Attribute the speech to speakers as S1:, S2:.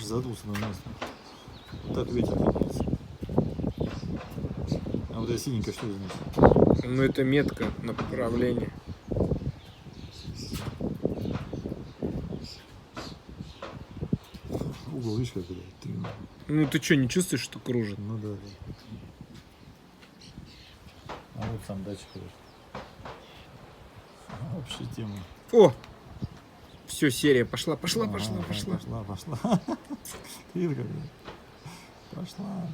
S1: задулся на место. Вот так ветер двигается. А вот это синенькое что значит?
S2: Ну это метка направления.
S1: Угол, видишь, как это?
S2: Ну ты что, не чувствуешь, что кружит?
S1: Ну да. А вот сам датчик. Общая тема.
S2: О! Все, серия пошла.
S1: Пошла. Видишь, как? Пошла.